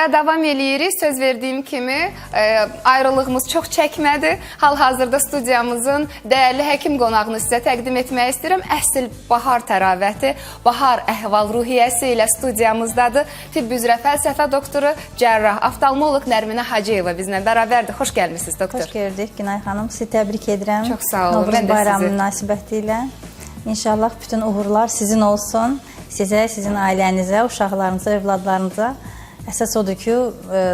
Və davam eləyirik. Söz verdiyim kimi ayrılığımız çox çəkmədi. Hal-hazırda studiyamızın dəyərli həkim qonağını sizə təqdim etmək istəyirəm. Əsl bahar təravəti, bahar əhval-ruhiyyəsi ilə studiyamızdadır. Tibb üzrə fəlsəfə doktoru, cərrah, oftalmoloq Nərminə Hacıyeva bizlə bərabərdir. Xoş gəlmişsiniz, doktor. Xoş gördük Günay xanım. Sizi təbrik edirəm. Çox sağ olun. Novruz bayramı münasibəti ilə. İnşallah bütün uğurlar sizin olsun. Sizə, sizin ailənizə, uşaqlarınıza, övladlarınıza. Əsas odur ki,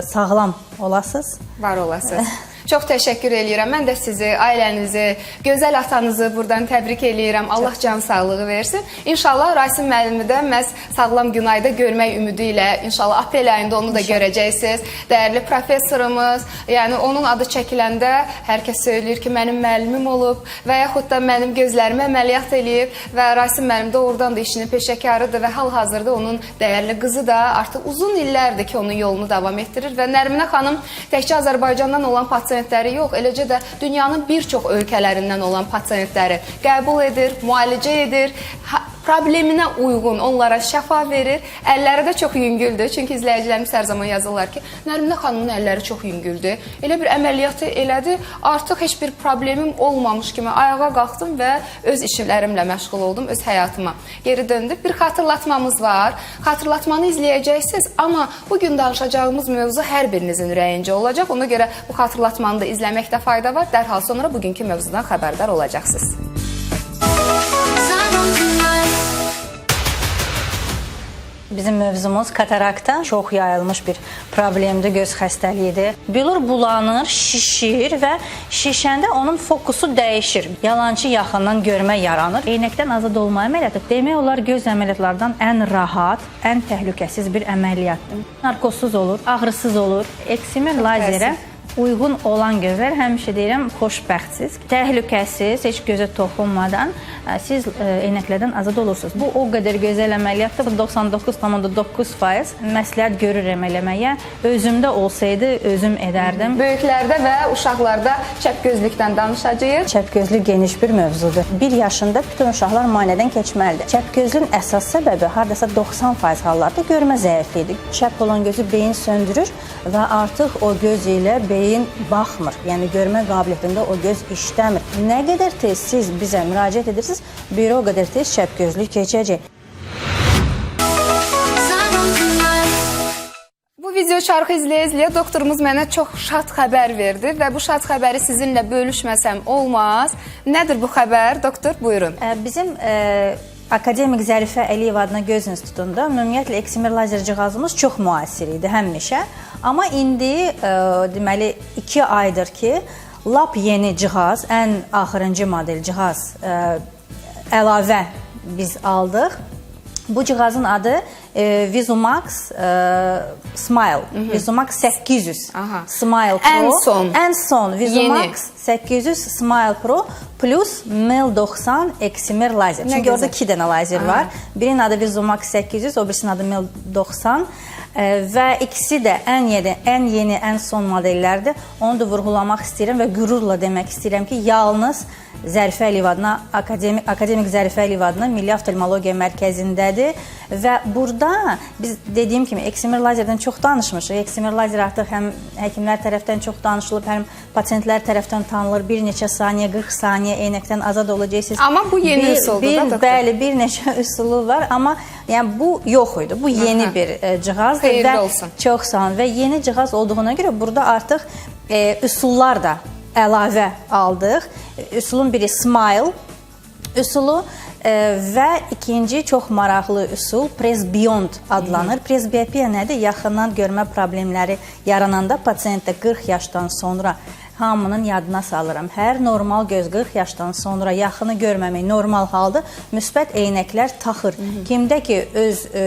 sağlam olasınız. Var olasınız. Çox təşəkkür eləyirəm. Mən də sizi, ailənizi, gözəl atanızı buradan təbrik eləyirəm. Allah can sağlığı versin. İnşallah Rasim müəllimi də məhz sağlam Günayda görmək ümidi ilə, inşallah aprel ayında onu da görəcəksiniz. Dəyərli professorumuz, yəni onun adı çəkiləndə hər kəs söyləyir ki, mənim müəllimim olub və yaxud da mənim gözlərimi əməliyyat eləyib və Rasim müəllim də oradan da işinin peşəkarıdır və hal-hazırda onun dəyərli qızı da artıq uzun illərdir ki, onun yolunu davam etdirir və Nərminə xanım təkcə Azərbaycandan olan pasiyentləri yox, eləcə də dünyanın bir çox ölkələrindən olan pasiyentləri qəbul edir, müalicə edir, probleminə uyğun onlara şəfa verir. Əlləri də çox yüngüldür. Çünki izləyicilərimiz hər zaman yazırlar ki, Nərminə xanımın əlləri çox yüngüldür. Elə bir əməliyyatı elədi, artıq heç bir problemim olmamış kimi ayağa qalxdım və öz işlərimlə məşğul oldum, öz həyatıma geri döndüm. Bir xatırlatmamız var. Xatırlatmanı izləyəcəksiniz, amma bugün danışacağımız mövzu hər birinizin ürəyincə olacaq. Ona görə bu xatırlatmanı da izləməkdə fayda var. Dərhal sonra bugünkü mövzudan xəbərdar olacaqsınız. Bizim mövzumuz katarakta çox yayılmış bir problemdir, göz xəstəliyidir. Bilur bulanır, şişir və şişəndə onun fokusu dəyişir. Yalançı yaxından görmə yaranır. Eynəkdən azad olma əməliyyatı demək olar göz əməliyyatlardan ən rahat, ən təhlükəsiz bir əməliyyatdır. Narkozsuz olur, ağrısız olur. Eksimer lazerə uyğun olan gözlər həmişə deyirəm xoşbəxtsiz, təhlükəsiz, heç gözə toxunmadan siz eynəklərdən azad olursunuz. Bu o qədər gözəl əməliyyatdır. 99,9% məsləhət görürəm eləməyə. Özümdə olsaydı özüm edərdim. Böyüklərdə və uşaqlarda çəpgözlükdən danışacağıq. Çəpgözlük geniş bir mövzudur. 1 yaşında bütün uşaqlar müayinədən keçməlidir. Çəpgözlüyün əsas səbəbi hardasa 90% hallarda görmə zəifliyidir. Çəp olan gözü beyin söndürür və artıq o göz ilə beyin baxmır. Yəni görmə qabiliyyətində o göz işləmir. Nə qədər tez siz bizə müraciət edirsiniz, bir o qədər tez çəpgözlük keçəcək. Bu video çarxı izləyə-izləyə doktorumuz mənə çox şad xəbər verdi və bu şad xəbəri sizinlə bölüşməsəm olmaz. Nədir bu xəbər? Doktor, buyurun. Bizim Akademik Zərifə Əliyev adına göz institutunda ümumiyyətlə eksimer lazer cihazımız çox müasir idi həmişə. Amma indi deməli 2 aydır ki, lap yeni cihaz, ən axırıncı model cihaz əlavə biz aldıq. Bu cihazın adı VisuMax Smile. VisuMax 800 Smile Pro. Ən son VisuMax 800 Smile Pro plus MEL90 eksimer lazer. Çünki orada 2 dənə lazer var. Birinin adı VisuMax 800, o birisinin adı MEL90. Və ikisi də ən yeni, ən son modellərdir. Onu da vurğulamaq istəyirəm və qürurla demək istəyirəm ki, yalnız Zərifə Əliyev adına, Akademik Zərifə Əliyev adına Milli Oftalmologiya Mərkəzindədir və burada biz dediyim kimi eksimer lazerdən çox danışmışıq. Eksimer lazer artıq həm həkimlər tərəfdən çox danışılıb, həm pasiyentlər tərəfdən tanınır. Bir neçə saniyə, 40 saniyə eynəkdən azad olacaqsınız. Amma bu yeni üsuldur da, doktor. Bəli, bir neçə üsulu var, amma yəni bu yox idi. Bu yeni bir cihazdır. Xeyirli olsun. Çox sağ olun və yeni cihaz olduğuna görə burada artıq üsullar da əlavə aldıq. Üsulun biri Smile üsulu və ikinci çox maraqlı üsul Presbeyond adlanır. Presbiyopiya nədir? Yaxından görmə problemləri yarananda pasiyentdə 40 yaşdan sonra hamının yadına salıram. Hər normal göz 40 yaşdan sonra yaxını görməmək normal halda müsbət eynəklər taxır. Kimdə ki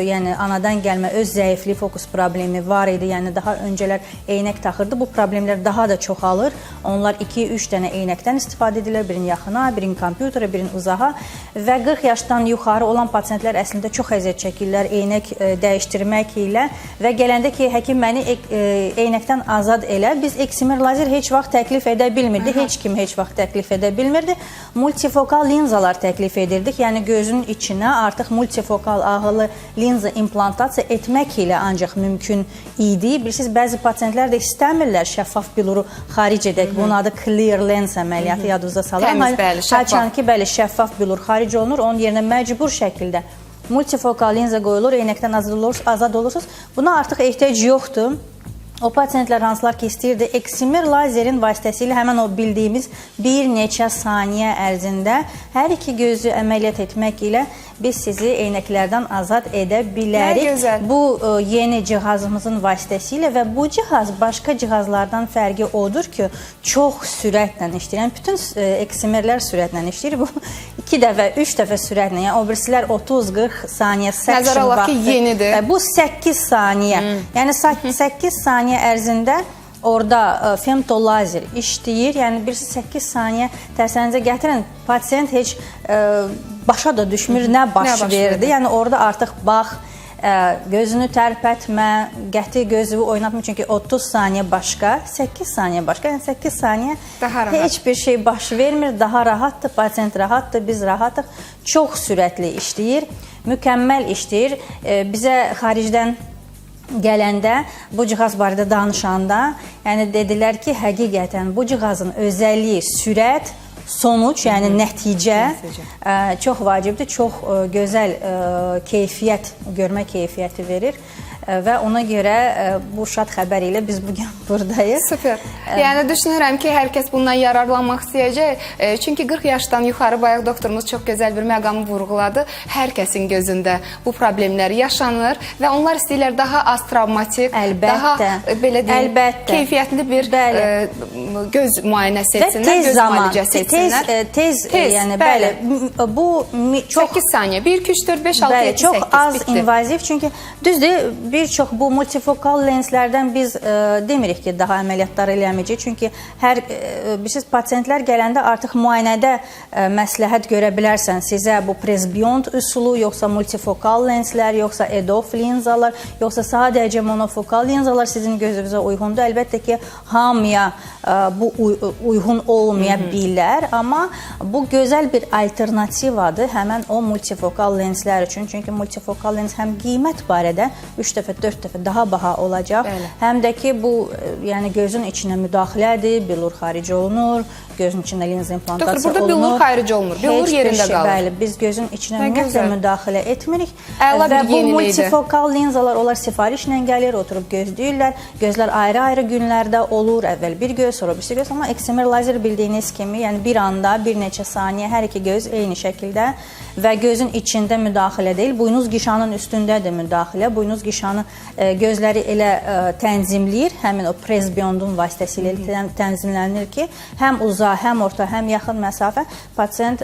yəni anadan gəlmə öz zəiflik fokus problemi var idi, yəni daha öncələr eynək taxırdı, bu problemlər daha da çoxalır. Onlar 2-3 dənə eynəkdən istifadə edirlər, birini yaxına, birini kompüterə, birini uzağa və 40 yaşdan yuxarı olan pasiyentlər əslində çox əziyyət çəkirlər eynək dəyişdirmək ilə və gələndə ki, həkim məni eynəkdən azad elə, biz eksimer lazer heç vaxt təklif edə bilmirdi. Heç kim heç vaxt təklif edə bilmirdi. Multifokal linzalar təklif edirdik. Yəni gözün içinə artıq multifokal ağıllı linza implantasiya etmək ilə ancaq mümkün idi. Bilirsiniz, bəzi pasientlər də istəmirlər şəffaf biluru xaric edək. Bunun adı clear lens əməliyyatı, yadınızda salın. Təmiz, bəli, şəffaf. Haçan ki, bəli, şəffaf bilur xaric olunur, onun yerinə məcbur şəkildə multifokal linza qoyulur, eynəkdən azad olursunuz. Buna artıq ehtiyac yoxdur. O pasientlər hansılar ki istəyirdi, Eksimer lazerin vasitəsilə həmən o bildiyimiz bir neçə saniyə ərzində hər iki gözü əməliyyat etmək ilə biz sizi eynəklərdən azad edə bilərik. Bu yeni cihazımızın vasitəsilə və bu cihaz başqa cihazlardan fərqi odur ki, çox sürətlə işləyir. Yəni, bütün eksimerlər sürətlə işləyir. Bu 2 dəfə, 3 dəfə sürətlə, yəni o birisilər 30-40 saniyə section vaxtı. Bu 8 saniyə. Yəni 8 saniyə ərzində orada femtolazer işləyir. Yəni birisi 8 saniyə tərsənizə gətirin. Pasient heç başa da düşmür nə baş verdi. Yəni orada artıq bax, gözünü tərpətmə, qəti gözünü oynatmır. Çünki 30 saniyə başqa, 8 saniyə başqa. Yəni 8 saniyə heç bir şey baş vermir. Daha rahatdır, pasient rahatdır, biz rahatıq. Çox sürətli işləyir, mükəmməl işləyir. Bizə xaricdən gələndə bu cihaz barədə danışanda, yəni dedilər ki, həqiqətən bu cihazın özəlliyi sürət, sonuc, yəni nəticə çox vacibdir, çox gözəl keyfiyyət, görmə keyfiyyəti verir. Və ona görə bu şad xəbər ilə biz bugün buradayız. Süper. Yəni düşünürəm ki, hər kəs bundan yararlanmaq istəyəcək. Çünki 40 yaşdan yuxarı bayaq doktorumuz çox gözəl bir məqamı vurğuladı. Hər kəsin gözündə bu problemlər yaşanır və onlar istəyirlər daha az travmatik, daha belə deyim, keyfiyyətli bir göz müayinəsi etsinlər, göz müalicəsi etsinlər. Tez, yəni bəli. Bu çox 8 saniyə, 1, 2, 3, 4, 5, 6, 7, 8, çox az invaziv. Çünki düzdür, bir çox bu multifokal lenslərdən biz demirik ki, daha əməliyyatlar eləməyəcək. Çünki bilirsiniz, pasientlər gələndə artıq müayinədə məsləhət görə bilərsən. Sizə bu presbyond üsulu, yoxsa multifokal lenslər, yoxsa EDOF linzalar, yoxsa sadəcə monofokal linzalar sizin gözünüzə uyğundur. Əlbəttə ki, hamıya bu uyğun olmaya bilər, amma bu gözəl bir alternativadır həmən o multifokal lenslər üçün. Çünki multifokal lens həm qiymət barədə 3 dəfə, 4 dəfə daha baha olacaq. Həm də ki, bu yəni gözün içinə müdaxilədir, bilur xaric olunur, gözün içində linza implantasiya olunur. Doktor, burada bilur xaric olunur, bilur yerində qalır. Bəli, biz gözün içinə ümumiyyətlə müdaxilə etmirik. Və bu multifokal linzalar, onlar sifarişlə gəlir, oturub gözləyirlər. Gözlər ayrı-ayrı günlərdə olur, əvvəl bir göz, sonra birisi göz. Amma Eksimer lazer bildiyiniz kimi, yəni bir anda, bir neçə saniyə hər iki göz eyni şəkildə və gözün içində müdaxilə deyil, buynuz qişanın üstündədir müdaxilə. Buynuz qişanı gözləri elə tənzimləyir, həmin o presbyondun vasitəsilə tənzimlənir ki, həm uzaq, həm orta, həm yaxın məsafə pasient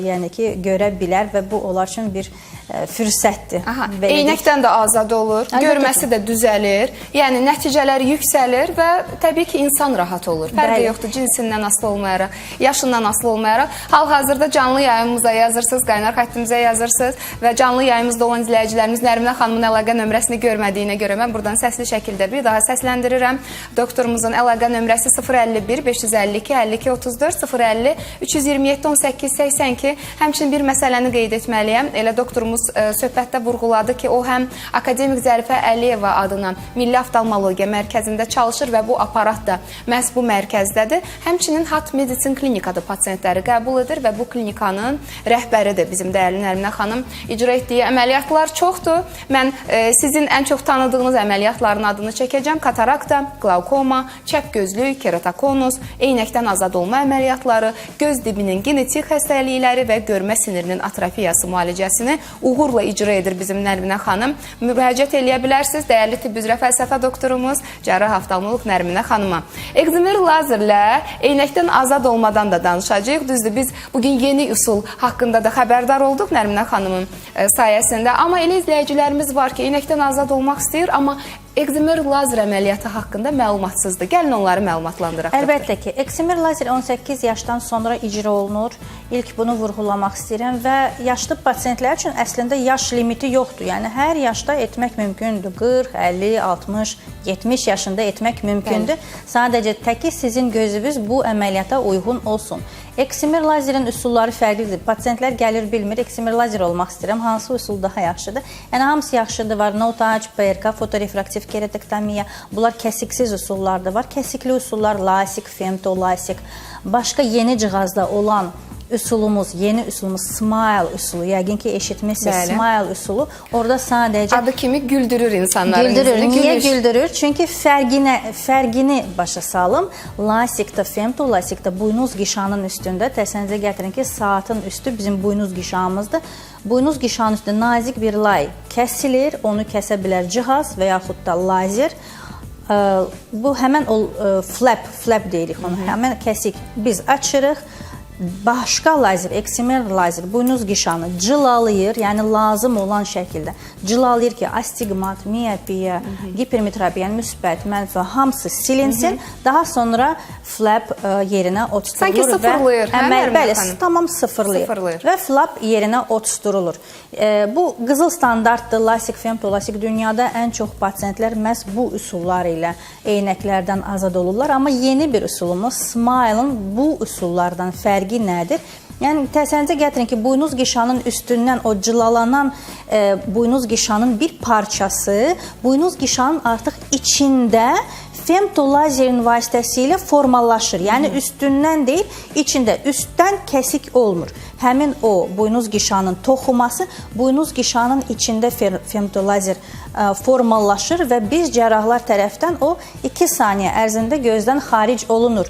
yəni ki, görə bilər və bu onlar üçün bir fürsətdir. Eynəkdən də azad olur, görməsi də düzəlir, yəni nəticələri yüksəlir və təbii ki, insan rahat olur. Fərqi yoxdur, cinsindən asılı olmayaraq, yaşından asılı olmayaraq. Hal-hazırda canlı yayımımıza yazırsınız, qaynar xəttimizə yazırsınız və canlı yayımızda olan izləyicilərimiz Nərminə xanımın əlaqə nömrəsini görmədiyinə görə mən buradan səsli şəkildə bir daha səsləndirirəm. Doktorumuzun əlaqə nömrəsi 051 552 52 34 050 327 18 82. Həmçinin bir məsələni qeyd etməliyəm. Elə doktorumuz söhbətdə vurğuladı ki, o həm Akademik Zərifə Əliyeva adına Milli Oftalmologiya Mərkəzində çalışır və bu aparat da məhz bu mərkəzdədir. Həmçinin Hat Medicine klinikada pasientləri qəbul edir və bu klinikanın rəhbəridir bizim dəyərli Nərminə xanım. İcra etdiyi əməliyyatlar çoxdur. Mən sizin ən çox tanıdığınız əməliyyatların adını çəkəcəm. Katarakta, glaukoma, çəp gözlük, keratokonus, eynəkdən azad olma əməliyyatları, göz dibinin genetik xəstəlikləri və görmə sinirinin atrofiyası müalicəsini uğurla icra edir bizim Nərminə xanım. Müraciət eləyə bilərsiniz. Dəyərli tibb üzrə fəlsəfə doktorumuz, cərrah oftalmoloq Nərminə xanıma. Eksimer lazerlə eynəkdən azad olmadan da danışacağıq. Düzdür, biz bugün yeni üsul haqqında da xəbərdar olduq Nərminə xanımın sayəsində. Amma elə izləyicilərimiz var ki, eynəkdən azad olmaq istəyir, amma Eksimer lazer əməliyyatı haqqında məlumatsızdır. Gəlin onları məlumatlandıraq. Əlbəttə ki, Eksimer lazer 18 yaşdan sonra icra olunur. İlk bunu vurğulamaq istəyirəm və yaşlı pasientlər üçün əslində yaş limiti yoxdur. Yəni hər yaşda etmək mümkündür. 40, 50, 60, 70 yaşında etmək mümkündür. Sadəcə təki sizin gözünüz bu əməliyyata uyğun olsun. Eksimer lazerin üsulları fərqlidir. Pasientlər gəlir bilmir, eksimer lazer olmaq istəyirəm. Hansı üsul daha yaxşıdır? Yəni hamısı yaxşıdır. Var no-touch, PRK, fotorefraktiv keratoktomiya. Bunlar kəsiksiz üsullar da var. Kəsikli üsullar lasik, femtolasik. Başqa yeni cihazda olan üsulumuz, yeni üsulumuz Smile üsulu. Yəqin ki eşitmişsiniz Smile üsulu. Orada sadəcə adı kimi güldürür insanların güldürür. yüzünü. Niyə güldürür? Çünki fərqini başa salım. Lasikdə, femtolasikdə buynuz qişanın üstündə təsəvvürünüzə gətirin ki, saatın üstü bizim buynuz qişamızdır. Buynuz qişanın üstündə nazik bir lay kəsilir. Onu kəsə bilər cihaz və yaxud da lazer. Bu həmən o flap deyirik onu. Həmən kəsik biz açırıq. Başqa lazer, eksimer lazer buynuz qişanı cılalayır, yəni lazım olan şəkildə cılalayır ki, astigmat, miyopiya, hipermetropiya, yəni müsbət, mənfi hamısı silinsin. Daha sonra flap yerinə oturtulur. Sanki sıfırlayır. Bəli, tamam sıfırlayır və flap yerinə oturtulur. Bu qızıl standartdır. Lasik, femtolasik dünyada ən çox pasientlər məhz bu üsullar ilə eynəklərdən azad olurlar. Amma yeni bir üsulumuz Smile'ın bu üsullardan fərqi nədir? Yəni təsəvvürünüzə gətirin ki, buynuz qişanın üstündən o cılalanan buynuz qişanın bir parçası buynuz qişanın artıq içində femtolazerin vasitəsilə formallaşır. Yəni üstündən deyil, içində üstdən kəsik olmur. Həmin o buynuz qişanın toxuması buynuz qişanın içində femtolazer formallaşır və biz cərrahlar tərəfdən o 2 saniyə ərzində gözdən xaric olunur.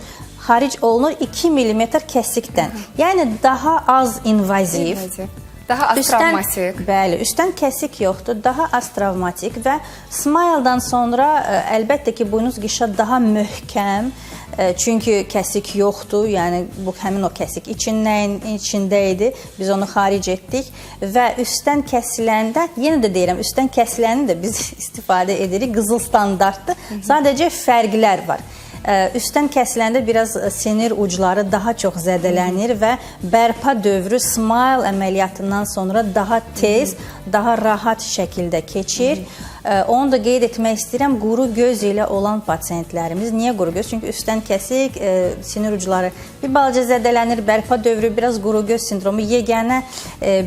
2 mm kəsikdən. Yəni daha az invaziv. Daha az travmatik. Bəli, üstdən kəsik yoxdur, daha az travmatik və Smile'dan sonra əlbəttə ki, buynuz qişa daha möhkəm, çünki kəsik yoxdur, yəni bu həmin o kəsik içində idi, biz onu xaric etdik və üstdən kəsiləndə, yenə də deyirəm, üstdən kəsiləni də biz istifadə edirik, qızıl standartdır, sadəcə fərqlər var. Üstdən kəsiləndə biraz sinir ucları daha çox zədələnir və bərpa dövrü Smile əməliyyatından sonra daha tez, daha rahat şəkildə keçir. Onu da qeyd etmək istəyirəm, quru göz ilə olan pasientlərimiz. Niyə quru göz? Çünki üstdən kəsik, sinir ucları bir balaca zədələnir, bərpa dövrü biraz quru göz sindromu, yeganə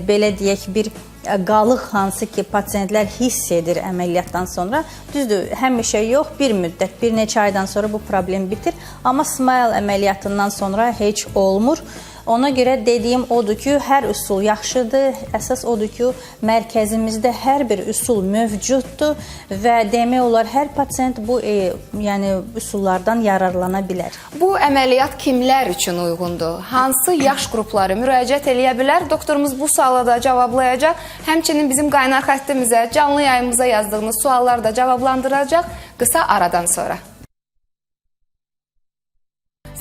belə deyək bir qalıq hansı ki, pasientlər hiss edir əməliyyatdan sonra. Düzdür, həmişə yox, bir müddət, bir neçə aydan sonra bu problem bitir. Amma Smile əməliyyatından sonra heç olmur. Ona görə dediyim odur ki, hər üsul yaxşıdır. Əsas odur ki, mərkəzimizdə hər bir üsul mövcuddur və demək olar hər pasient bu üsullardan yararlana bilər. Bu əməliyyat kimlər üçün uyğundur? Hansı yaş qrupları müraciət eləyə bilər? Doktorumuz bu suala da cavablayacaq. Həmçinin bizim qaynar xəttimizə, canlı yayımıza yazdığımız sualları da cavablandıracaq qısa aradan sonra.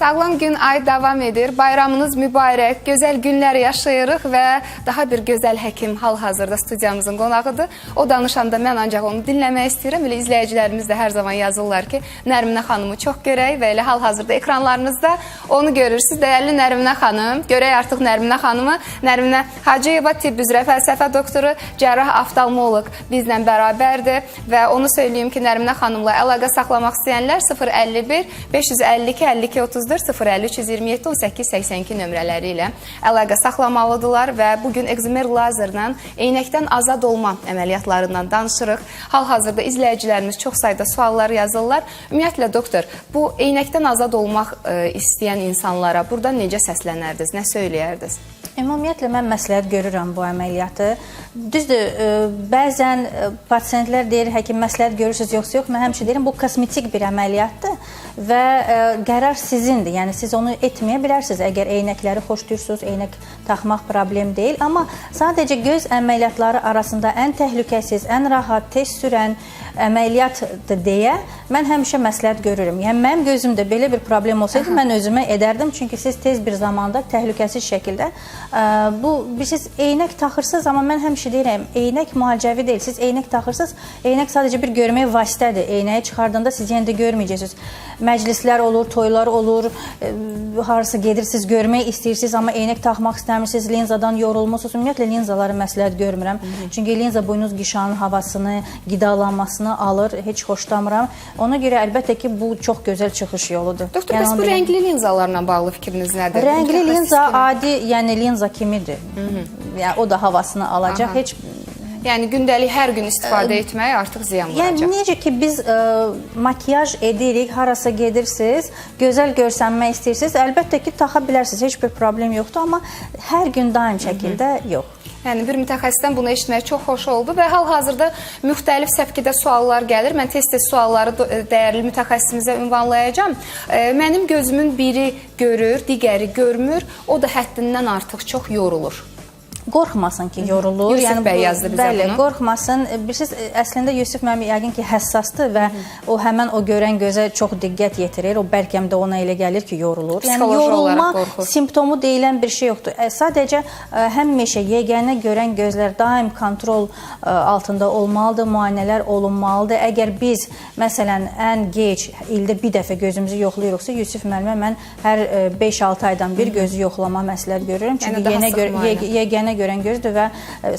Sağlam gün ay davam edir. Bayramınız mübarək, gözəl günlər yaşayırıq və daha bir gözəl həkim hal-hazırda studiyamızın qonağıdır. O danışanda mən ancaq onu dinləmək istəyirəm. Elə izləyicilərimiz də hər zaman yazırlar ki, Nərminə xanımı çox görək və elə hal-hazırda ekranlarınızda onu görürsünüz. Dəyərli Nərminə xanım, görək artıq Nərminə xanımı. Nərminə Hacıyeva tibb üzrə fəlsəfə doktoru, cərrah oftalmoloq bizlə bərabərdir və onu söyləyim ki, Nərminə xanımla əlaqə saxlamaq istəyənlər 051 552 52 34 05327 1882 nömrələri ilə əlaqə saxlamalıdırlar və bugün ekzimer lazerlə eynəkdən azad olma əməliyyatlarından danışırıq. Hal-hazırda izləyicilərimiz çox sayda suallar yazırlar. Ümumiyyətlə, doktor, bu eynəkdən azad olmaq istəyən insanlara burada necə səslənərdiniz, nə söyləyərdiniz? Ümumiyyətlə, mən məsləhət görürəm bu əməliyyatı. Düzdür, bəzən pasientlər deyir, həkim məsləhət görürsünüz, yoxsa yox. Mən həmişə deyirəm, bu kosmetik bir əməliyyatdır və qərar sizindir. Yəni, siz onu etməyə bilərsiniz. Əgər eynəkləri xoşlayırsınız, eynək taxmaq problem deyil. Amma sadəcə göz əməliyyatları arasında ən təhlükəsiz, ən rahat, tez sürən əməliyyatdır deyə mən həmişə məsləhət görürüm. Yəni, mənim gözümdə belə bir problem olsaydı, mən özümə edərdim. Çünki siz tez bir zamanda təhlükəsiz şəkildə siz eynək taxırsınız, amma mən həmişə deyirəm, eynək müalicəvi deyil. Siz eynək taxırsınız, eynək sadəcə bir görmək vasitədir. Eynəyi çıxardığında siz yenə də görməyəcəksiniz. məclislər olur, toylar olur, harasa gedirsiniz, görmək istəyirsiniz, amma eynək taxmaq istəmirsiniz, linzadan yorulmusunuz. Ümumiyyətlə linzaları məsləhət görmürəm. Çünki linza buynuz qişanın havasını, qidalanmasını alır, heç xoşlamıram. Ona görə əlbəttə ki, bu çox gözəl çıxış yoludur. Doktor, bəs bu rəngli linzalarla bağlı fikriniz nədir? Rəngli linza adi, yəni linza kimidir. Yəni o da havasını alacaq. Heç yəni gündəlik hər gün istifadə etmək artıq ziyan vuracaq. Yəni necə ki biz makiyaj edirik, harasa gedirsiniz, gözəl görsənmək istəyirsiniz, əlbəttə ki taxa bilərsiniz, heç bir problem yoxdur, amma hər gün daim şəkildə yox. Yəni bir mütəxəssisdən bunu eşitmək çox xoş oldu və hal-hazırda müxtəlif səvkidə suallar gəlir. Mən tez-tez sualları dəyərli mütəxəssisimizə ünvanlayacağam. Mənim gözümün biri görür, digəri görmür, o da həddindən artıq çox yorulur. Qorxmasın ki, yorulur. Yusuf bəy yazdı bizə bəli, bunu. Qorxmasın. Bilirsiniz, əslində Yusuf müəllim yəqin ki, həssasdır və o həmən o görən gözə çox diqqət yetirir. O bəlkə də ona elə gəlir ki, yorulur. Yəni yorulma simptomu deyilən bir şey yoxdur. Sadəcə həmişə yeganə görən gözlər daim kontrol altında olmalıdır, müayinələr olunmalıdır. Əgər biz məsələn ən gec ildə bir dəfə gözümüzü yoxlayırıqsa, Yusuf müəllimə mən hər 5-6 aydan bir gözü yoxlama məsləhət görürəm. Çünki yeganə görən gözdür və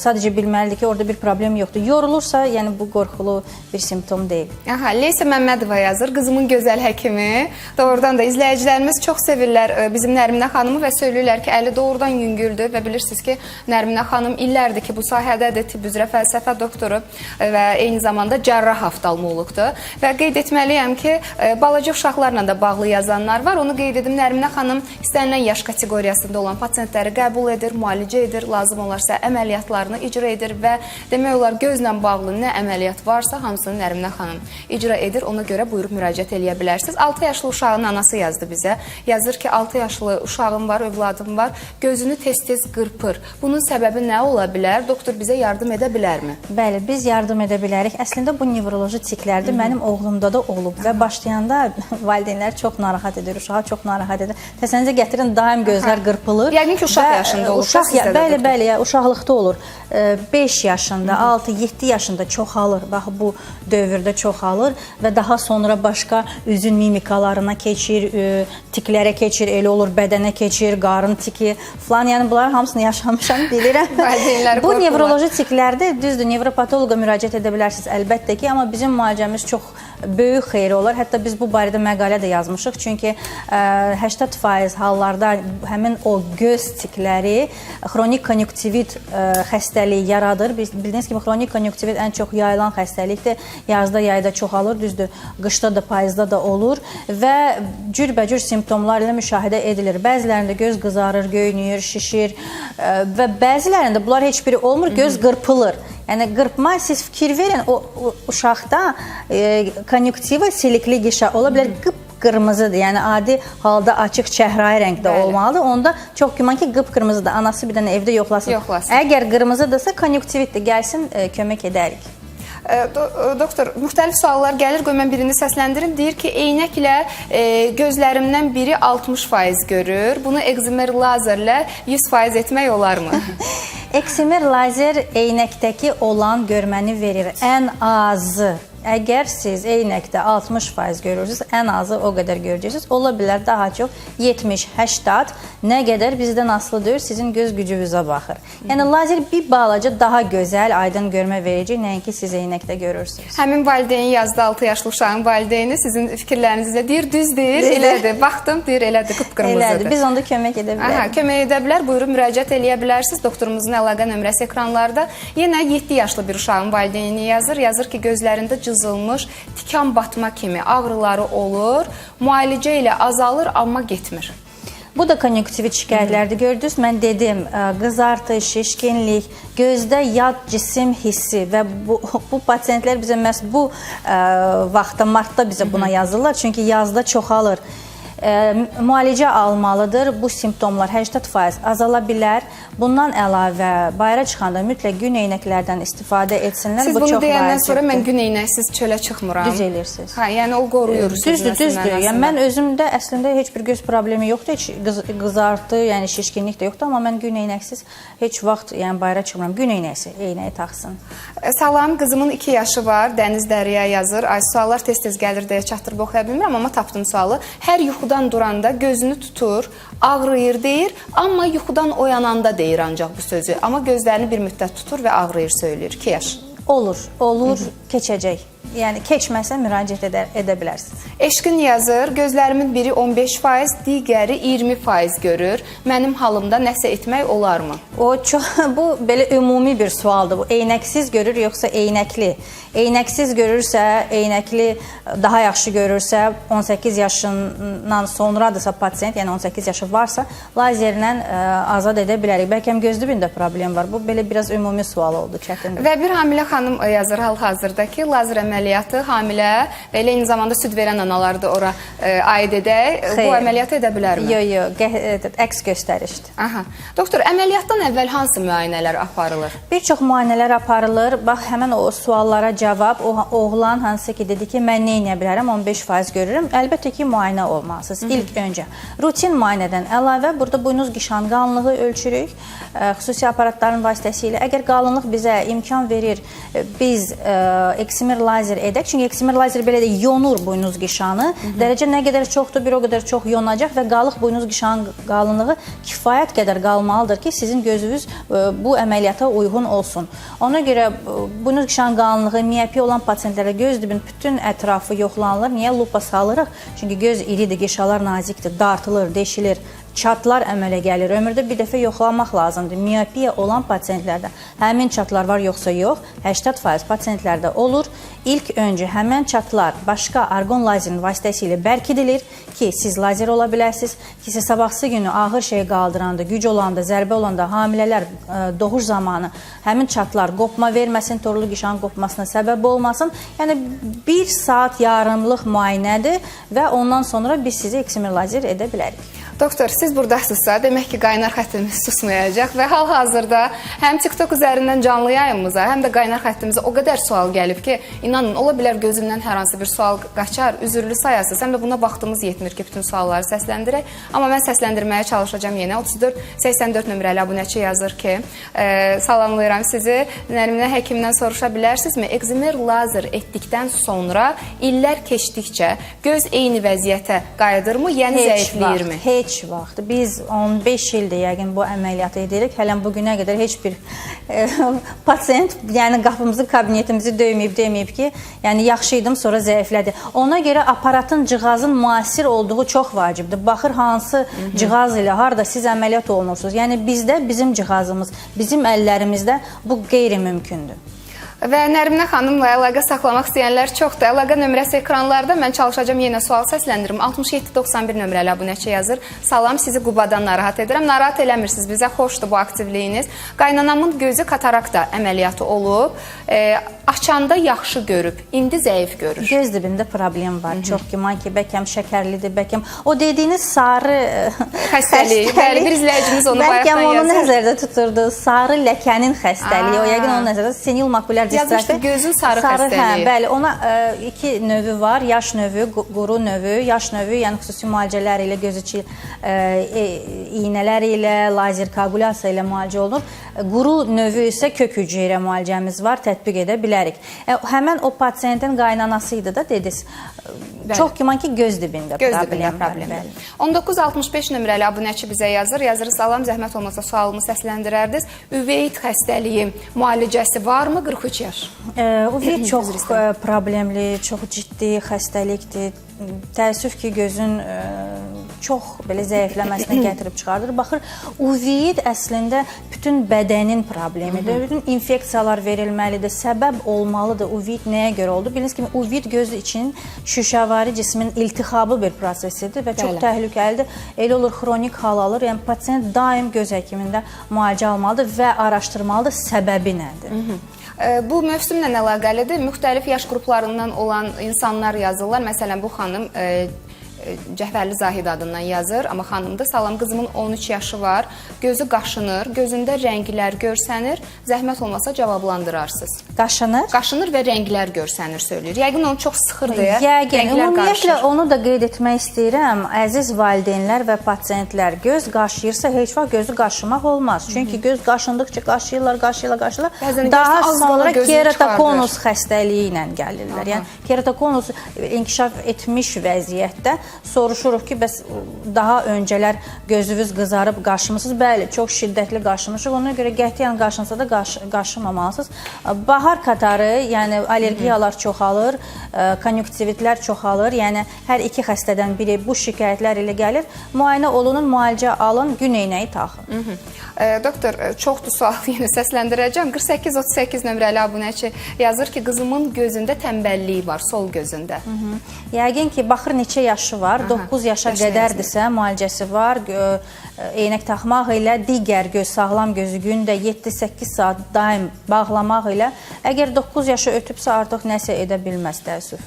sadəcə bilməlidir ki, orada bir problem yoxdur. Yorulursa, yəni bu qorxulu bir simptom deyil. Aha, Leysa Məmmədova yazır, qızımın gözəl həkimi. Doğrudan da izləyicilərimiz çox sevirlər bizim Nərminə xanımı və söylürlər ki, əli doğrudan yüngüldür və bilirsiniz ki, Nərminə xanım illərdir ki, bu sahədədir, tibb üzrə fəlsəfə doktoru və eyni zamanda cərrah oftalmoloqdur. Və qeyd etməliyəm ki, balaca uşaqlarla da bağlı yazanlar var. Onu qeyd edim, Nərminə xanım istənilən yaş kateqoriyasında olan pasientləri qəbul edir, müalicə edir, lazım olarsa əməliyyatlarını icra edir və demək olar gözlə bağlı nə əməliyyat varsa hamısını Nərminə xanım icra edir. Ona görə buyurub müraciət eləyə bilərsiniz. 6 yaşlı uşağın anası yazdı bizə. Yazır ki, 6 yaşlı uşağım var, övladım var, gözünü tez-tez qırpır. Bunun səbəbi nə ola bilər? Doktor bizə yardım edə bilərmi? Bəli, biz yardım edə bilərik. Əslində bu nevroloji tiklərdir. Mənim oğlumda da olub və başlayanda valideynlər çox narahat edir, uşağı çox narahat edir. Təsəvvürünüzə gətirin, daim gözlər qırpılır. Yəqin ki, uşaq yaşında olur. Bəli, uşaqlıqda olur. 5 yaşında, 6-7 yaşında çoxalır. Bax, bu dövrdə çoxalır və daha sonra başqa üzün mimikalarına keçir, tiklərə keçir, elə olur, bədənə keçir, qarın tiki falan. Yəni, bunların hamısını yaşamışam, bilirəm. Bu nevroloji tiklərdir. Düzdür, nevropatoloqa müraciət edə bilərsiniz əlbəttə ki, amma bizim müalicəmiz çox böyük xeyri olar. Hətta biz bu barədə məqalə də yazmışıq. Çünki 80% hallarda həmin o göz tikləri xronik konjunktivit xəstəliyi yaradır. Bildiyiniz kimi, xronik konjunktivit ən çox yayılan xəstəlikdir. Yazda, yayda çoxalır, düzdür, qışda da, payızda da olur və cürbəcür simptomlar ilə müşahidə edilir. Bəzilərində göz qızarır, göynüyür, şişir və bəzilərində bunlar heç biri olmur, göz qırpılır. Yəni, qırpma, siz fikir verin, o uşaqda konjunktiva silikli qişa ola bilər, qıpqırmızıdır. Yəni, adi halda açıq çəhrayı rəngdə olmalıdır. Onda çox güman ki, qıpqırmızıdır. Anası bir dənə evdə yoxlasın. Əgər qırmızıdırsa, konjunktivitdir, gəlsin, kömək edərik. Doktor, müxtəlif suallar gəlir, qoy mən birini səsləndirim. Deyir ki, eynəklə gözlərimdən biri 60% görür. Bunu ekzimer lazerlə 100% etmək olarmı? Ekzimer lazer eynəkdəki olan görməni verir. Ən azı. Əgər siz eynəkdə 60% görürsünüz, ən azı o qədər görəcəksiniz. Ola bilər daha çox 70-80, nə qədər bizdən asılıdır, sizin göz gücünüzə baxır. Yəni lazer bir balaca daha gözəl, aydın görmə verəcək, nəinki siz eynəkdə görürsünüz. Həmin valideyn yazdı, 6 yaşlı uşağın valideyni sizin fikirlərinizlə deyir, düz deyir, elədir. Baxdım, deyir, elədir, qıpqırmızıdır. Elədir, biz onda kömək edə bilərik. Kömək edə bilər, buyurub müraciət eləyə bilərsiniz. Doktorumuzun əlaqə nömrəsi ekranlarda. Yenə 7 yaşlı bir uşağın valideyni yazır. Yazır ki, gözlərində cızılmış, tikan batma kimi ağrıları olur, müalicə ilə azalır, amma getmir. Bu da konjunktivit şikayətlərdir. Gördünüz, mən dedim, qızartı, şişkinlik, gözdə yad cisim hissi və bu pasientlər bizə məhz bu vaxtda, martda bizə buna yazırlar. Çünki yazda çoxalır. müalicə almalıdır. Bu simptomlar 80% azala bilər. Bundan əlavə bayıra çıxanda mütləq gün eynəklərdən istifadə etsinlər. Siz bu bunu çox deyəndən vacibdir. sonra mən gün eynəksiz çölə çıxmıram. Düz eləyirsiniz. Hə, yəni o qoruyur sizi. Düzdür. Yəni mən özümdə əslində heç bir göz problemi yoxdur, heç qızartı, yəni şişkinlik də yoxdur, amma mən gün eynəksiz heç vaxt yəni bayıra çıxmıram. Gün eynəyi taxsın. Salam, qızımın 2 yaşı var. Dəniz Dəriyə yazır. Ay, suallar tez-tez gəlir deyə çatdırıb oxuya bilmirəm, amma tapdım sualı. Hər yuxudan duranda gözünü tutur, ağrıyır deyir, amma yuxudan oyananda deyir ancaq bu sözü. Amma gözlərini bir müddət tutur və ağrıyır söyləyir. 2 yaş. Olur, keçəcək. Yəni keçməsə müraciət edə bilərsiniz. Eşqin yazır, gözlərimin biri 15%, digəri 20% görür. Mənim halımda nəsə etmək olarmı? Bu belə ümumi bir sualdır. Bu eynəksiz görür yoxsa eynəkli? Eynəksiz görürsə, eynəkli daha yaxşı görürsə, 18 yaşından sonradırsa pasiyent, yəni 18 yaşı varsa, lazerlə azad edə bilərik. Bəlkə göz dibində problem var. Bu belə biraz ümumi sual oldu, çətindir. Və bir hamilə xanım yazır hal-hazırda ki, lazer əməliyyatı hamilə və elə eyni zamanda süd verən analar da ora aid edək. Bu əməliyyatı edə bilərmi? Yox, əks göstərişdir. Aha. Doktor, əməliyyatdan əvvəl hansı müayinələr aparılır? Bir çox müayinələr aparılır. Bax, həmən o suallara cavab, oğlan hansı ki dedi ki, mən nə edə bilərəm, 15% görürüm. Əlbəttə ki, müayinə olmalısınız. İlk öncə rutin müayinədən əlavə burada buynuz qişan qalınlığı ölçürük. Xüsusi aparatların vasitəsilə. Əgər qalınlıq bizə imkan verir, biz eksimer lazer edək. Çünki eksimer lazer belə də yonur buynuz qişanı. Dərəcə nə qədər çoxdur, bir o qədər çox yonacaq və qalıq buynuz qişanın qalınlığı kifayət qədər qalmalıdır ki, sizin gözünüz bu əməliyyata uyğun olsun. Ona görə buynuz qişanın qalınlığı miyopiya olan pasientlərə göz dibinin bütün ətrafı yoxlanılır. Niyə? Lupa salırıq. Çünki göz iridir, qişalar nazikdir, dartılır, deşilir. Çatlar əmələ gəlir. Ömürdə bir dəfə yoxlamaq lazımdır. Miyopiya olan pasientlərdə həmin çatlar var yoxsa yox, 80% pasientlərdə olur. İlk öncə həmən çatlar başqa argon lazerin vasitəsilə bərkidilir ki, siz lazer ola biləsiniz. Ki, siz sabahsı günü ağır şey qaldıranda, güc olanda, zərbə olanda, hamilələr doğuş zamanı həmin çatlar qopma verməsin, torlu qişanın qopmasına səbəb olmasın. Yəni, 1 saat yarımlıq müayinədir və ondan sonra biz sizi eksimer lazer edə bilərik. Doktor, siz buradasınızsa, demək ki, qaynar xəttimiz susmayacaq və hal-hazırda həm TikTok üzərindən canlı yayımıza, həm də qaynar xəttimizə o qədər sual gəlib ki, inanın, ola bilər gözümdən hər hansı bir sual qaçar, üzürlü sayasız, həm də buna vaxtımız yetmir ki, bütün sualları səsləndirək. Amma mən səsləndirməyə çalışacağım yenə. 34-84 nömrəli abunəçi yazır ki, salamlayıram sizi, Nərminə həkimdən soruşa bilərsinizmi? Eksimer lazer etdikdən sonra illər keçdikcə göz eyni vəziyyətə qayıdırmı, yəni zəifləyirmi? Heç vaxt. Biz 15 ildir yəqin bu əməliyyatı edirik. Hələn bugünə qədər heç bir pasient, yəni qapımızı, kabinetimizi deməyib ki, yəni yaxşı idim, sonra zəiflədi. Ona görə aparatın, cihazın müasir olduğu çox vacibdir. Baxır hansı cihaz ilə, harada siz əməliyyat olunursunuz. Yəni bizdə, bizim cihazımız, bizim əllərimizdə bu qeyri-mümkündür. Və Nərminə xanımla əlaqə saxlamaq istəyənlər çoxdur. Əlaqə nömrəsi ekranlarda. Mən çalışacağım yenə sual səsləndirim. 6791 nömrəli abunəçi yazır. Salam, sizi Qubadan narahat edirəm. Narahat eləmirsiniz. Bizə xoşdur bu aktivliyiniz. Qaynanamın gözü katarakta əməliyyatı olub. Açanda yaxşı görüb, indi zəif görür. Göz dibində problem var. Çox güman ki, bəlkəm şəkərlidir, bəlkəm o dediyiniz sarı xəstəlik. Bəli, bir izləyicimiz onu bayaqdan yazır. Bəlkəm onu nəzərdə tuturdu. Sarı ləkənin xəstəliyi. O yəqin onun nəzərdə senil makulyar yazmışdı, gözün sarı xəstəliyi. Bəli, ona 2 növü var. Yaş növü, quru növü. Yaş növü, yəni xüsusi müalicələr ilə, göz içi iynələr ilə, lazer koagulyasiya ilə müalicə olunur. Quru növü isə kök hüceyrə müalicəmiz var, tətbiq edə bilərik. Həmən o pasiyentin qaynanası idi da, dediniz. Çox güman ki, göz dibində problem var. 1965 nömrəli abunəçi bizə yazır. Yazır, salam, zəhmət olmasa sualımı səsləndirərdiniz. Üveyit xəstəliyi müalicəsi varmı? 43 yaş. Üveyit çox problemli, çox ciddi xəstəlikdir. Təəssüf ki, gözün çox belə zəifləməsinə gətirib çıxardır. Baxır, uveit əslində bütün bədənin problemidir. Bütün infeksiyalar verilməlidir, səbəb olmalıdır. Uveit nəyə görə oldu? Biliniz kimi, uveit göz için şüşəvari cismin iltixabı bir prosesidir və çox təhlükəlidir. Elə olur, xronik hal alır. Yəni, pasiyent daim göz həkimində müalicə almalıdır və araşdırmalıdır, səbəbi nədir? Bu mövsümlə əlaqəlidir. Müxtəlif yaş qruplarından olan insanlar yazırlar. Məsələn, bu xanım Cəhvərli Zahid adından yazır, amma xanımdır. Salam, qızımın 13 yaşı var. Gözü qaşınır, gözündə rənglər görsənir. Zəhmət olmasa cavablandırarsınız. Qaşınır? Qaşınır və rənglər görsənir söyləyir. Yəqin onu çox sıxır deyə Yəqin, rənglər ümumiyyətlə qarışır. onu da qeyd etmək istəyirəm. Əziz valideynlər və pasiyentlər, göz qaşıyırsa heç vaxt gözü qaşımaq olmaz. Çünki göz qaşındıqca qaşıyırlar. Bəzən Daha görsən, az sonra qala gözünü keratokonus xəstəliyi ilə gəlirlər. Yəni keratokonus inkişaf etmiş vəziyyətdə soruşuruq ki, bəs daha öncələr gözünüz qızarıb qaşımısınız? Bəli, çox şiddətli qaşımışıq. Ona görə qətiyyən qaşınsa da qaşımamalısınız. Bahar qatarı, yəni allergiyalar çoxalır, konjunktivitlər çoxalır. Yəni hər iki xəstədən biri bu şikayətlər ilə gəlir. Müayinə olunun, müalicə alın, gün eynəyi taxın. Doktor, çoxdur sual yenə səsləndirəcəm. 4838 nömrəli abunəçi yazır ki, qızımın gözündə tənbəlliyi var, sol gözündə. Yəqin ki, baxır neçə yaşı var, 9 yaşa qədərdirsə müalicəsi var, eynək taxmaq ilə digər göz, sağlam gözü gündə 7-8 saat daim bağlamaq ilə, əgər 9 yaşı ötübsə artıq nəsə edə bilməz, təəssüf.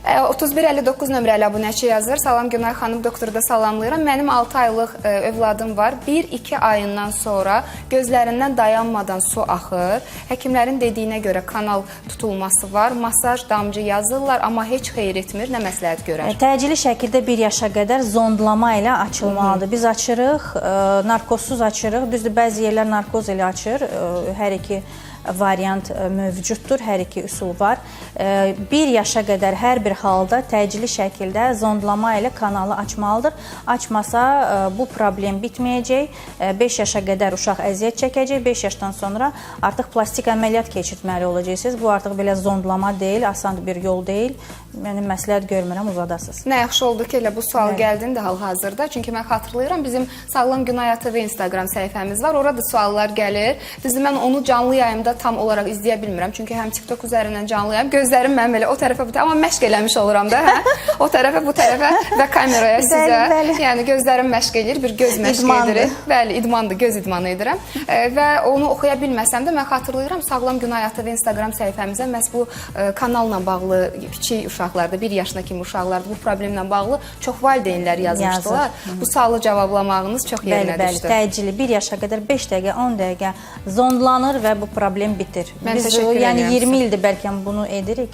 3159 nömrəli abunəçi yazır. Salam Günay xanım, doktoru da salamlayıram. Mənim 6 aylıq övladım var. 1-2 ayından sonra gözlərindən dayanmadan su axır. Həkimlərin dediyinə görə kanal tutulması var. Masaj, damcı yazırlar, amma heç xeyir etmir. Nə məsləhət görər? Təcili şəkildə 1 yaşa qədər zondlama ilə açılmalıdır. Biz açırıq, narkozsuz açırıq. Düzdür, bəzi yerlər narkoz ilə açır. Hər iki variant mövcuddur, hər iki üsul var. 1 yaşa qədər hər bir halda təcili şəkildə zondlama ilə kanalı açmalıdır. Açmasa bu problem bitməyəcək. 5 yaşa qədər uşaq əziyyət çəkəcək. 5 yaşdan sonra artıq plastik əməliyyat keçirtməli olacaqsınız. Bu artıq belə zondlama deyil, asan bir yol deyil. Mənim məsləhət görmürəm, uzadasınız. Nə yaxşı oldu ki, elə bu sual gəldin də hal-hazırda. Çünki mən xatırlayıram, bizim Sağlam Günay TV Instagram səhifəmiz var. Orada suallar gəlir. Düzdür, mən onu canlı yayımda tam olaraq izləyə bilmirəm. Çünki həm TikTok üzərindən canlı yayım. Gözlərim mənim elə o tərəfə, bu tərəfə, amma məşq eləmiş oluram da, hə? O tərəfə, bu tərəfə və kameraya sizə. Yəni gözlərim məşq edir, bir göz məşq edir. Bəli, idmandır, göz idmanı edirəm. Və onu oxuya bilməsəm də mən xatırlayıram, Sağlam Günay TV Instagram səhifəmizə məhz bu kanalla bağlı kiçik uşaqlarda, 1 yaşına kimi uşaqlarda bu problemlə bağlı çox valideynlər yazmışdılar. Bu sualı cavablamağınız çox yerinə düşdü. Təcili 1 yaşa qədər 5 dəqiqə, 10 dəqiqə zondlanır və bu problem bitir. Mən təşəkkür edirəm. Yəni 20 ildir bəlkə bunu edirik.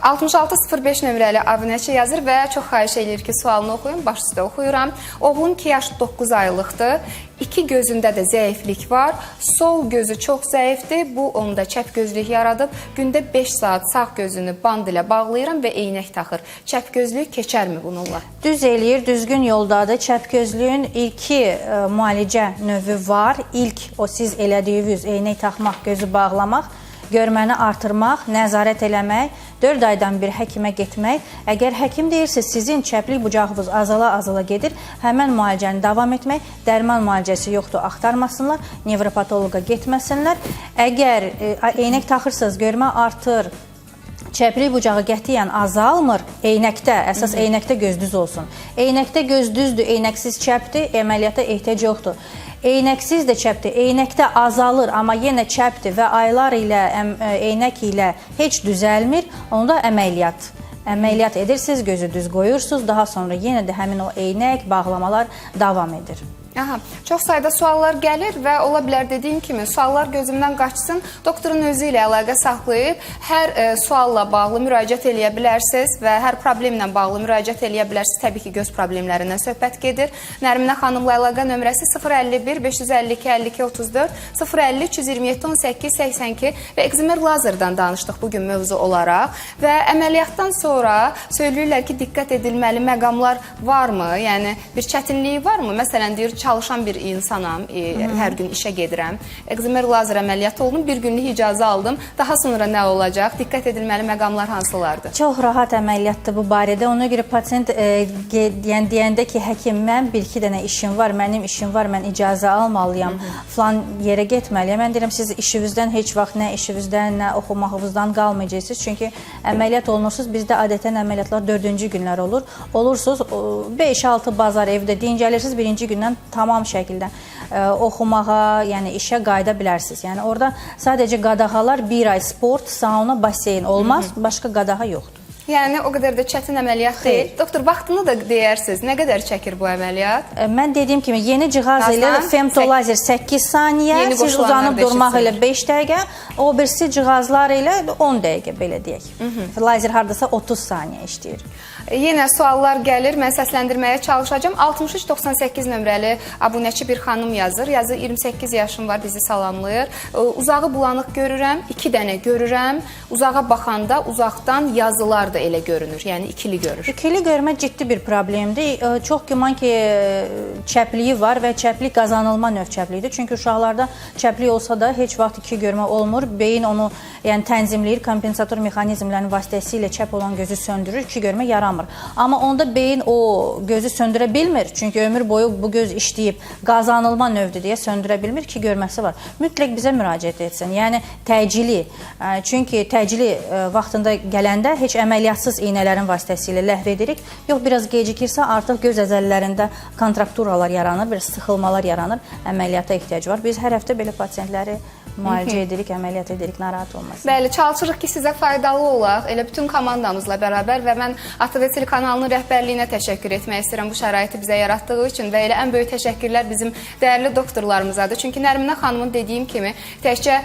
6605 nömrəli abunəçi yazır və çox xahiş edir ki, sualını oxuyun, baş üstə oxuyuram. Oğlum 2 yaş 9 aylıqdır. 2 gözündə də zəiflik var. Sol gözü çox zəifdir. Bu onda çəp gözlük yaradıb. Gündə 5 saat sağ gözünü band ilə bağlayıram və eynək taxır. Çəp gözlük keçərmi bununla? Düz eləyir, düzgün yoldadır. Çəp gözlüyün ilki müalicə növü var. İlk o siz elədiyiniz eynək taxmaq, gözü bağlamaq, görməni artırmaq, nəzarət eləmək, 4 aydan bir həkimə getmək. Əgər həkim deyirsə, sizin çəplik bucağınız azala-azala gedir, həmən müalicəni davam etmək, dərman müalicəsi yoxdur, axtarmasınlar, nevropatoloqa getməsinlər. Əgər eynək taxırsınız, görmə artır, çəplik bucağı qətiyyən azalmır, eynəkdə, əsas eynəkdə göz düz olsun. Eynəkdə göz düzdür, eynəksiz çəpdir, əməliyyata ehtiyac yoxdur. Eynəksiz də çəpdir, eynəkdə azalır, amma yenə çəpdir və aylar ilə, eynək ilə heç düzəlmir, onda əməliyyat edirsiniz, gözü düz qoyursunuz, daha sonra yenə də həmin o eynək, bağlamalar davam edir. Aha, çox sayda suallar gəlir və ola bilər dediyim kimi suallar gözümdən qaçsın. Doktorun özü ilə əlaqə saxlayıb hər sualla bağlı müraciət eləyə bilərsiniz və hər problemlə bağlı müraciət eləyə bilərsiniz. Təbii ki, göz problemlərindən söhbət gedir. Nərminə xanımla əlaqə nömrəsi 051 552 52 34 050 327 18 82 və ekzimer lazerdən danışdıq bugün mövzu olaraq və əməliyyatdan sonra söyləyirlər ki, diqqət edilməli məqamlar varmı? Yəni bir çətinliyi varmı? Məsələn deyir, çalışan bir insanam, hər gün işə gedirəm. Ekzimer lazer əməliyyatı oldum, bir günlük icazə aldım. Daha sonra nə olacaq? Diqqət edilməli məqamlar hansılardır? Çox rahat əməliyyatdır bu barədə. Ona görə pasient deyəndə ki, həkim, mən 1-2 dənə işim var, mənim işim var, mən icazə almalıyam, falan yerə getməliyəm. Mən deyirəm, siz işinizdən heç vaxt nə işinizdən, nə oxumağınızdan qalmayacaqsınız. Çünki əməliyyat olunursunuz, bizdə adətən əməliyyatlar 4-cü günlər olur. Olursunuz, 5-6 bazar evdə dincəlirsiniz, 1-ci gündən tamam şəkildə oxumağa, yəni işə qayıda bilərsiniz. Yəni orada sadəcə qadağalar 1 ay sport, sauna, baseyn olmaz, başqa qadağa yoxdur. Yəni o qədər də çətin əməliyyat deyil. Doktor, vaxtını da deyərsiniz. Nə qədər çəkir bu əməliyyat? Mən dediyim kimi yeni cihaz ilə femtolazer 8 saniyə, siz uzanıb durmaq ilə 5 dəqiqə, o birisi cihazlar ilə 10 dəqiqə belə deyək. Lazer hardasa 30 saniyə işləyir. Yenə suallar gəlir, mən səsləndirməyə çalışacağım. 6398 nömrəli abunəçi bir xanım yazır. Yazı 28 yaşım var, bizi salamlayır. Uzağı bulanıq görürəm, 2 dənə görürəm. Uzağa baxanda uzaqdan yazılar da elə görünür, yəni ikili görür. İkili görmə ciddi bir problemdir. Çox güman ki, çəpliyi var və çəplik qazanılma növ çəpliyidir. Çünki uşaqlarda çəplik olsa da heç vaxt iki görmə olmur. Beyin onu tənzimləyir, kompensator mexanizmlərin vasitəsilə çəp olan gözü söndürür, iki görmə yaramır. Amma onda beyin o gözü söndürə bilmir. Çünki ömür boyu bu göz işləyib qazanılma növdür deyə söndürə bilmir, ki görməsi var. Mütləq bizə müraciət etsin. Yəni təcili. Çünki təcili vaxtında gələndə heç əməliyyatsız iynələrin vasitəsilə ləğv edirik. Yox, biraz gecikirsə artıq göz əzələlərində kontrakturalar yaranır, bir sıxılmalar yaranır, əməliyyata ehtiyac var. Biz hər həftə belə pasientləri müalicə edirik, əməliyyat edirik, narahat olmasın. Bəli, çalışırıq ki, sizə faydalı olaq, elə bütün komandamızla bərabər və mən ATV telekanalının rəhbərliyinə təşəkkür etmək istəyirəm bu şəraiti bizə yaratdığı üçün və elə ən böyük təşəkkürlər bizim dəyərli doktorlarımızadır. Çünki Nərminə xanımın dediyim kimi təkcə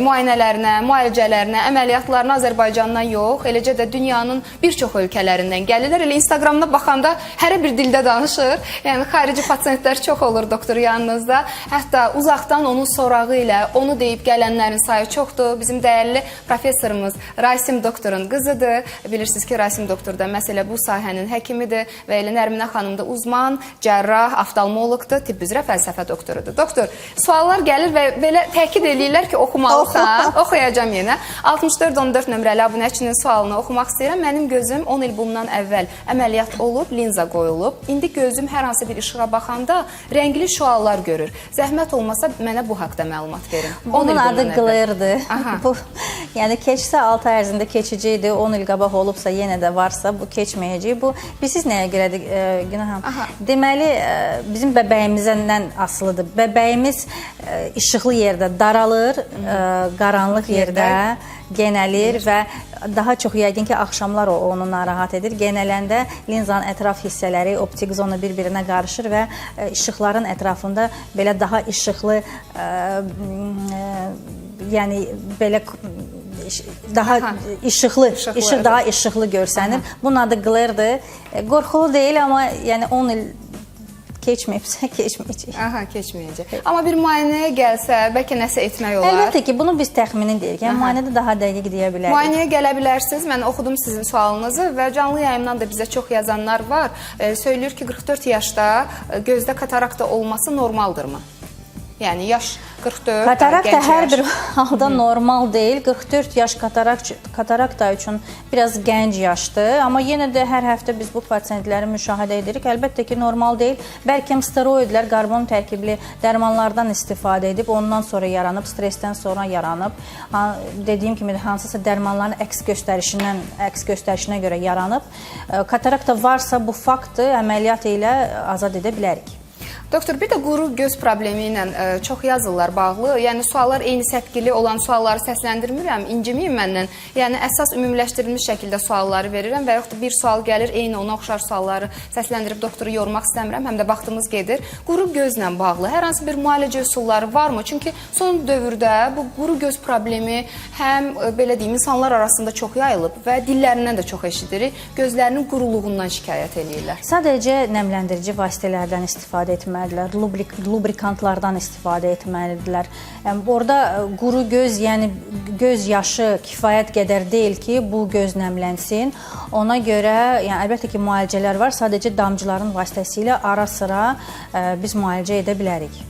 müayinələrinə, müalicələrinə, əməliyyatlarına Azərbaycandan yox, eləcə də dünyanın bir çox ölkələrindən gəlirlər. Elə Instagramda baxanda hər bir dildə danışır. Yəni xarici pasientlər çox olur doktor yanınızda. Hətta uzaqdan onun sorağı ilə onu deyib gələnlərin sayı çoxdur. Bizim dəyərli professorumuz Rasim doktorun qızıdır. Bilirsiniz ki, Rasim doktor da məsələ bu sahənin həkimidir və elə Nərminə xanım da uzman, cərrah, oftalmoloqdur, tibb üzrə fəlsəfə doktorudur. Doktor, suallar gəlir və belə təkid eləyirlər ki, oxumalısan. Oxuyacağam yenə. 6414 nömrəli abunəçinin sualını oxumaq istəyirəm. Mənim gözüm 10 il bundan əvvəl əməliyyat olub, linza qoyulub. İndi gözüm hər hansı bir işığa baxanda rəngli şüalar görür. Zəhmət olmasa mənə bu haqda məlumat verin. Bunun adı Glare-dır. Yəni keçsə 6 ay ərzində keçiciydi, 10 il qabaq olubsa, yenə də varsa bu keçməyəcək. Bu bilirsiniz nəyə görədir Günahım? Deməli bizim bəbəyimizdən asılıdır. Bəbəyimiz işıqlı yerdə daralır, qaranlıq yerdə genəlir və daha çox yəqin ki, axşamlar onu narahat edir. Genələndə linzanın ətraf hissələri, optik zona bir-birinə qarışır və işıqların ətrafında belə daha işıqlı, yəni belə daha işıqlı, işıq daha işıqlı görsənir. Bunun adı glare-dır. Qorxulu deyil, amma yəni 10 il keçməyibsə, keçməyəcək. Aha, keçməyəcək. Amma bir müayinəyə gəlsə, bəlkə nəsə etmək olar. Əlbəttə ki, bunu biz təxmini deyirik. Yəni müayinədə daha dəqiq deyə bilərik. Müayinəyə gələ bilərsiniz. Mən oxudum sizin sualınızı və canlı yayımdan da bizə çox yazanlar var. Söylüyor ki, 44 yaşda gözdə katarakta olması normaldırmı? Yəni yaş 44, katarakta hər bir halda normal deyil. 44 yaş katarakta üçün biraz gənc yaşdır. Amma yenə də hər həftə biz bu pasientləri müşahidə edirik. Əlbəttə ki, normal deyil. Bəlkə steroidlər, karbon tərkibli dərmanlardan istifadə edib, ondan sonra yaranıb, stressdən sonra yaranıb. Dediyim kimi, hansısa dərmanların əks göstərişinə görə yaranıb. Katarakta varsa bu faktı əməliyyat ilə azad edə bilərik. Doktor, bir də quru göz problemi ilə çox yazırlar bağlı. Yəni suallar eyni səpkili olan sualları səsləndirmirəm, incimiyim məndən. Yəni əsas ümumiləşdirilmiş şəkildə sualları verirəm və yaxud da bir sual gəlir, eyni ona oxşar sualları səsləndirib doktoru yormaq istəmirəm, həm də vaxtımız gedir. Quru gözlə bağlı hər hansı bir müalicə üsulları varmı? Çünki son dövrdə bu quru göz problemi həm belə deyim, insanlar arasında çox yayılıb və dillərindən də çox eşidirik. Gözlərinin quruluğundan şikayət edirlər. Sadəcə nəmləndirici vasitələrdən istifadə etməlidirlər, lubrikantlardan istifadə etməlidirlər. Orada quru göz, yəni göz yaşı kifayət qədər deyil ki, bu göz nəmlənsin. Ona görə, yəni əlbəttə ki, müalicələr var. Sadəcə damcıların vasitəsilə ara-sıra biz müalicə edə bilərik.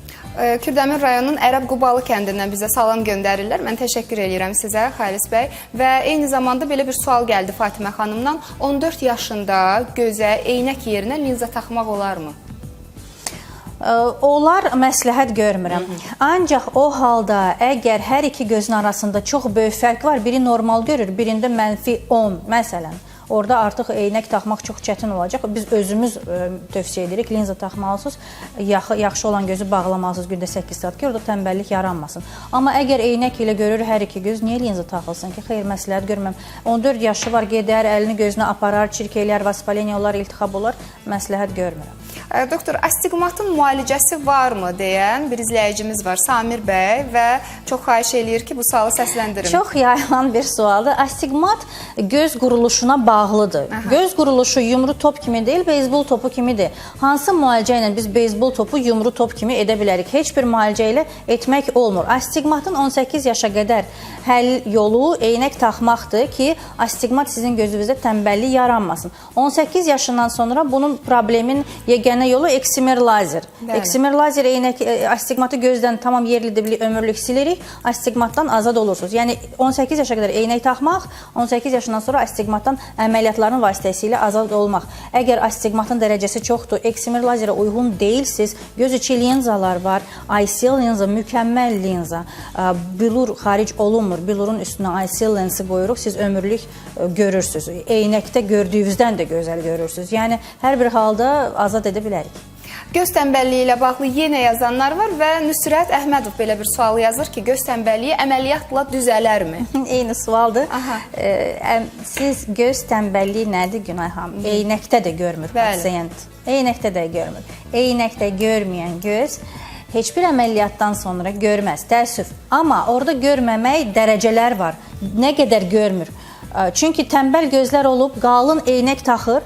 Kürdəmir rayonunun Ərəb Qubalı kəndindən bizə salam göndərirlər. Mən təşəkkür edirəm sizə, Xalis bəy. Və eyni zamanda belə bir sual gəldi Fatimə xanımdan. 14 yaşında gözə eynək yerinə linza taxmaq olarmı? Onlar məsləhət görmürəm. Ancaq o halda əgər hər iki gözün arasında çox böyük fərq var, biri normal görür, birində -10, məsələn, Orada artıq eynək taxmaq çox çətin olacaq. Biz özümüz tövsiyə edirik, linza taxmalısınız, yaxşı olan gözü bağlamalısınız gündə 8 saat ki, orada tənbəllik yaranmasın. Amma əgər eynək ilə görür hər iki göz, niyə linza taxılsın ki? Xeyr, məsləhət görməm. 14 yaşı var, gedər, əlini gözünə aparar, çirkəylər, vaspaleniya olar, iltihab olar, məsləhət görmürəm. Doktor, astigmatın müalicəsi varmı deyən bir izləyicimiz var, Samir bəy, və çox xahiş eləyir ki, bu sualı səsləndirin. Çox yayılan bir sualdır. Astigmat göz quruluşuna bağlıdır. Göz quruluşu yumru top kimi deyil, beyzbol topu kimidir. Hansı müalicə ilə biz beyzbol topu yumru top kimi edə bilərik? Heç bir müalicə ilə etmək olmur. Astigmatın 18 yaşa qədər həll yolu eynək taxmaqdır ki, astigmat sizin gözünüzdə tənbəllik yaranmasın. 18 yaşından sonra bunun problemin yeganə yolu eksimer lazer. Eksimer lazer eynək astigmatı gözdən tamam yerli-dibli ömürlük silirik, astigmatdan azad olursunuz. Yəni 18 yaşa qədər eynək taxmaq, 18 yaşından sonra astigmatdan əməliyyatların vasitəsilə azad olmaq. Əgər astigmatın dərəcəsi çoxdur, eksimer lazerə uyğun deyilsiz, göz içi linzalar var, ICL linza mükəmməl linza. Bilur xaric olunmur, bilurun üstünə ICL lensi qoyuruq, siz ömürlük görürsünüz. Eynəkdə gördüyünüzdən də gözəl görürsünüz. Yəni hər bir halda azad edə bilərik. Göz tənbəlliyi ilə bağlı yenə yazanlar var və Nüsrət Əhmədov belə bir sual yazır ki, göz tənbəlliyi əməliyyatla düzələrmi? Eyni sualdır. Siz göz təmbəlliyi nədir Günay xanım? Eynəkdə də görmür pasiyent. Eynəkdə də görmür. Eynəkdə görməyən göz heç bir əməliyyatdan sonra görməz, təəssüf. Amma orada görməmək dərəcələr var. Nə qədər görmür? Çünki tənbəl gözlər olub, qalın eynək taxır,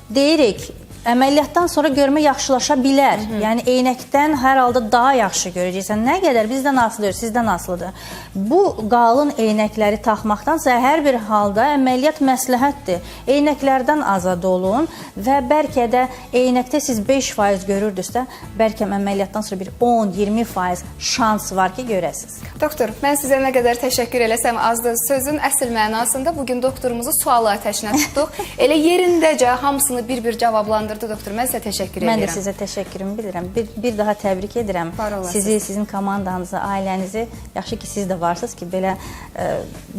deyirik, əməliyyatdan sonra görmə yaxşılaşa bilər. Yəni, eynəkdən hər halda daha yaxşı görəcəksən. Nə qədər bizdən asılıdır, sizdən asılıdır. Bu qalın eynəkləri taxmaqdansa hər bir halda əməliyyat məsləhətdir. Eynəklərdən azad olun və bəlkə də eynəkdə siz 5% görürdünüzsə, bəlkə əməliyyatdan sonra bir 10-20% şans var ki, görəsiniz. Doktor, mən sizə nə qədər təşəkkür eləsəm azdır. Sözün əsl mənasında bugün doktorumuzu sual atəşinə tutduq. Elə yerindəcə hamısını bir-bir cavablandırdık. Doktor, mən sizə təşəkkür edirəm. Mən də sizə təşəkkürümü bildirəm. Bir daha təbrik edirəm sizi, sizin komandanızı, ailənizi. Yaxşı ki, siz də varsınız ki, belə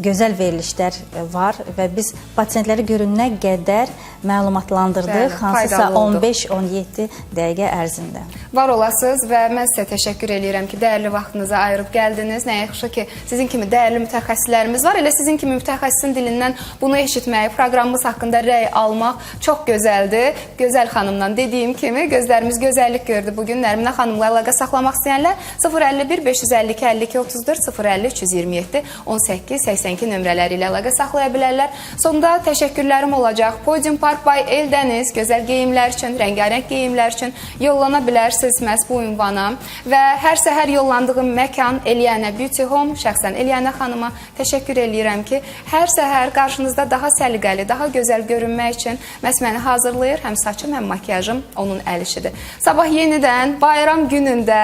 gözəl verilişlər var və biz pasiyentləri görünənə qədər məlumatlandırdıq, hansısa 15-17 dəqiqə ərzində. Var olasınız və mən sizə təşəkkür edirəm ki, dəyərli vaxtınızı ayırıb gəldiniz. Nə yaxşı ki, sizin kimi dəyərli mütəxəssislərimiz var. Elə sizin kimi mütəxəssisin dilindən bunu eşitmək, proqramımız haqqında rəy almaq çox gözəldir. Gözəl xanımdan dediyim kimi gözlərimiz gözəllik gördü. Bugün Nərminə xanımla əlaqə saxlamaq istəyənlər 051 552 52 34 050 327 18 82 nömrələri ilə əlaqə saxlaya bilərlər. Sonda təşəkkürlərim olacaq. Podium Park by Eldəniz gözəl geyimlər üçün, rəngarəng geyimlər üçün yollana bilərsiniz məhz bu ünvana və hər səhər yollandığım məkan Eliyana Beauty Home, şəxsən Eliyana xanıma təşəkkür edirəm ki, hər səhər qarşınızda daha səliqəli, daha gözəl görünmək üçün məhz məni hazırlayır. Həm saçım, həm makyajım onun əl işidir. Sabah yenidən bayram günündə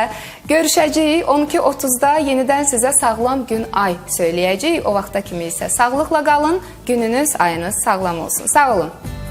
görüşəcəyik. 12:30-da yenidən sizə sağlam gün ay söyləyəcəyik. O vaxta kimi isə sağlıqla qalın, gününüz, ayınız sağlam olsun. Sağ olun.